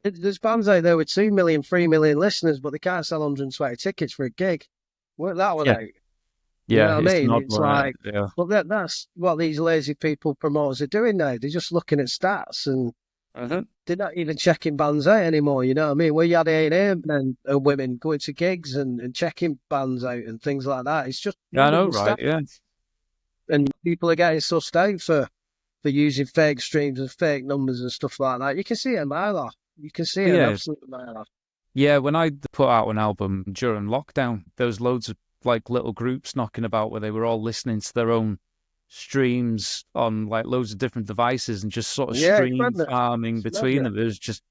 There's bands out there with 2 million, 3 million listeners, but they can't sell 120 tickets for a gig. Work that one out. Yeah, you know what I mean? It's like, but that's what these lazy people promoters are doing now. They're just looking at stats and they're not even checking bands out anymore. You know what I mean? Where you had A&M men and women going to gigs and checking bands out and things like that. It's just I know, right? Yeah. And people are getting sussed out for using fake streams and fake numbers and stuff like that. You can see it a mile off. You can see it an absolute mile off. Yeah, when I put out an album during lockdown, there was loads of like little groups knocking about where they were all listening to their own streams on like loads of different devices and just sort of stream farming between them. It was just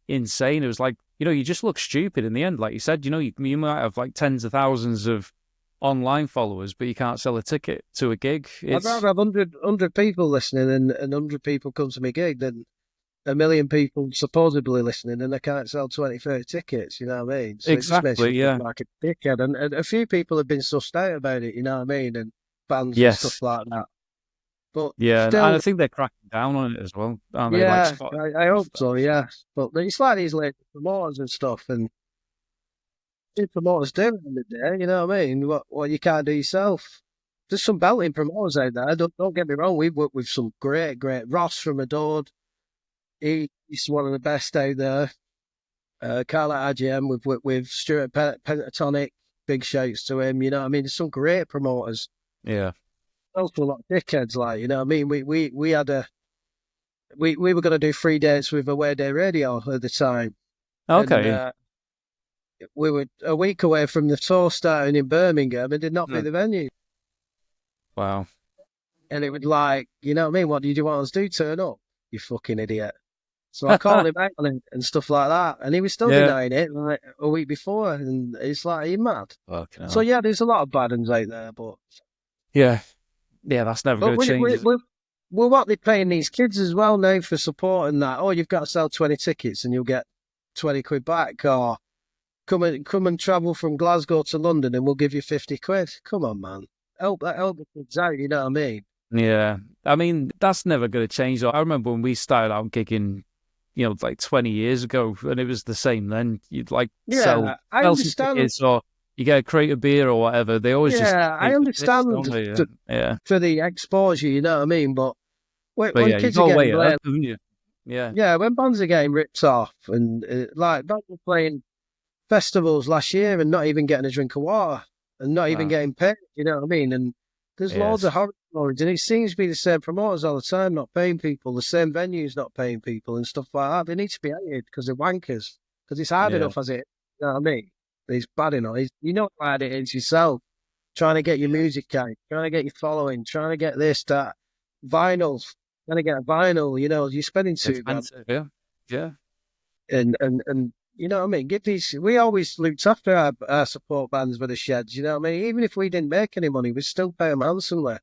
insane. It was like, you just look stupid in the end. Like you said, you might have like tens of thousands of online followers, but you can't sell a ticket to a gig. I'd rather have 100 people listening and 100 people come to my gig than a million people supposedly listening and I can't sell 20, 30 tickets, you know what I mean? So exactly, it just makes you look like a dickhead. And a few people have been sussed out about it, you know what I mean? And bands and stuff like that. But still, and I think they're cracking down on it as well, aren't they? Yeah, I hope so, yeah. But it's like these late promoters and stuff, and promoters do in the day, you know what I mean? What you can't do yourself. There's some belting promoters out there. Don't get me wrong. We've worked with some great Ross from Adored. He's one of the best out there. Carl at IGM. We've worked with Stuart Pentatonic. Big shouts to him. You know what I mean? There's some great promoters. Yeah. also a lot of dickheads, like, you know what I mean? We had we were going to do 3 dates with Away Day Radio at the time. Okay. And, we were a week away from the tour starting in Birmingham and did not fit the venue. Wow. And it was like, you know what I mean? What do you want us to do? Turn up, you fucking idiot. So I called him out on it and stuff like that. And he was still denying it like a week before. And it's like, are you mad? So yeah, there's a lot of bad ones out there, but yeah, that's never going to change. Well, what they're paying these kids as well now for support and that. Oh, you've got to sell 20 tickets and you'll get 20 quid back. Or come and travel from Glasgow to London and we'll give you 50 quid. Come on, man. Help the kids out, you know what I mean? Yeah. I mean, that's never going to change. I remember when we started out gigging, you know, like 20 years ago, and it was the same then. You'd like sell some tickets or you get a crate of beer or whatever. They always I understand for the exposure, you know what I mean? But when kids are getting up, haven't you? Yeah, when bands are getting ripped off and like bands were playing festivals last year and not even getting a drink of water and not even getting paid, you know what I mean? And there's loads of horror stories, and it seems to be the same promoters all the time, not paying people, the same venues not paying people and stuff like that. They need to be hated because they're wankers, because it's hard enough as it is, you know what I mean? It's bad enough. You know how hard it is yourself, trying to get your music out, trying to get your following, trying to get this, that, vinyls, trying to get a vinyl, you know, you're spending $2,000. Yeah. And you know what I mean? We always looked after our support bands with the sheds, you know what I mean? Even if we didn't make any money, we still pay them handsomely.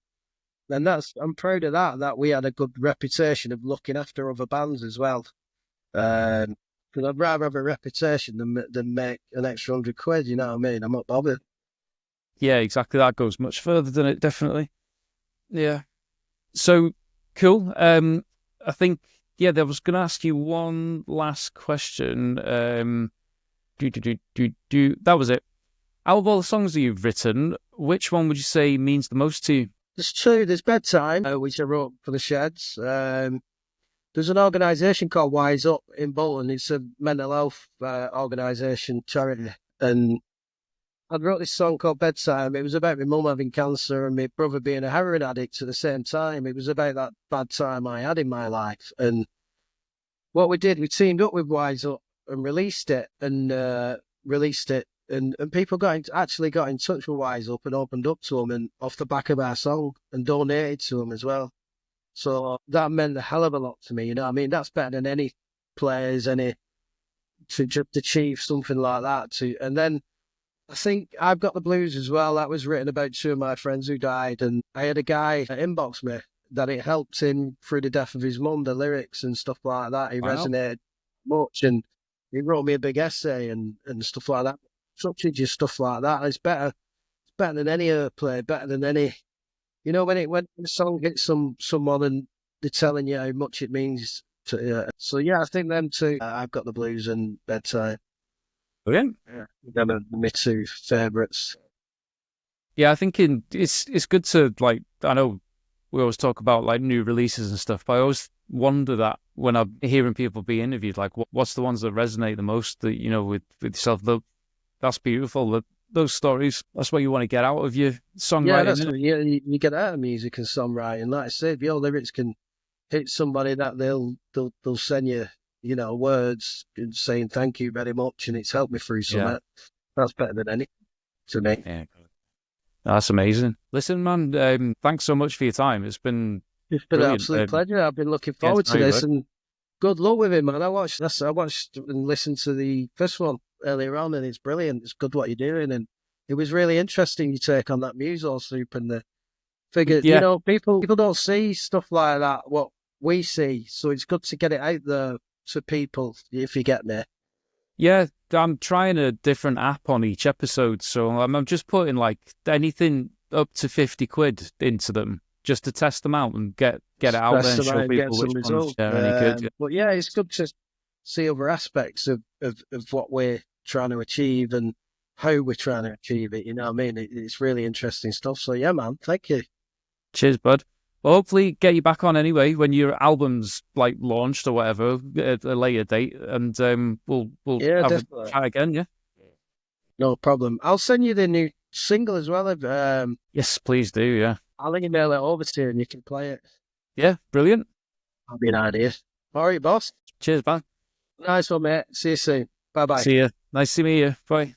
And I'm proud of that we had a good reputation of looking after other bands as well. Because I'd rather have a reputation than make an extra 100 quid, you know what I mean? I'm not bothered. Yeah, exactly. That goes much further than it, definitely. Yeah. So, cool. I think, I was going to ask you one last question. That was it. Out of all the songs that you've written, which one would you say means the most to you? There's two. There's Bedtime, which I wrote for the Sheds. There's an organisation called Wise Up in Bolton. It's a mental health organisation, charity. And I wrote this song called Bedtime. It was about my mum having cancer and my brother being a heroin addict at the same time. It was about that bad time I had in my life. And what we did, we teamed up with Wise Up and released it. And people actually got in touch with Wise Up and opened up to them and off the back of our song and donated to them as well. So that meant a hell of a lot to me, you know what I mean? That's better than any players, to just achieve something like that. And then I think I've Got the Blues as well. That was written about two of my friends who died. And I had a guy inbox me that it helped him through the death of his mum, the lyrics and stuff like that. He resonated much. And he wrote me a big essay and stuff like that. Such just stuff like that. It's better than any airplay, better than any, you know, when the song hits someone and they're telling you how much it means to you. So yeah, I think them two, I've Got the Blues and Bedtime. Brilliant. Yeah, them are my two favourites. Yeah, I think it's good to, like, I know we always talk about like new releases and stuff, but I always wonder that when I'm hearing people be interviewed, like what's the ones that resonate the most that, you know, with yourself. That's beautiful. Those stories, that's what you want to get out of your songwriting. Yeah, that's what you get out of music and songwriting. Like I said, your lyrics can hit somebody that they'll send you, you know, words saying thank you very much and it's helped me through something. Yeah. That's better than any to me. Yeah, that's amazing. Listen, man, thanks so much for your time. It's been an absolute pleasure. I've been looking forward to this and good luck with it, man. I watched and listened to the first one earlier on, and it's brilliant. It's good what you're doing, and it was really interesting your take on that muso soup and the figure. Yeah. You know, people don't see stuff like that what we see, so it's good to get it out there to people. If you get me. Yeah, I'm trying a different app on each episode, so I'm just putting like anything up to 50 quid into them just to test them out and get it out there and show people which ones are any good. But yeah, it's good to see other aspects of what we're trying to achieve and how we're trying to achieve it. You know what I mean? It's really interesting stuff. So yeah, man, thank you. Cheers, bud. Well, hopefully get you back on anyway when your album's like launched or whatever at a later date, and we'll have a chat again. Yeah, no problem. I'll send you the new single as well. Yes, please do. Yeah, I'll email it over to you and you can play it. Yeah, brilliant. That'll be an idea. All right, boss. Cheers, man. Nice one, mate. See you soon. Bye-bye. See you. Nice to meet you. Bye.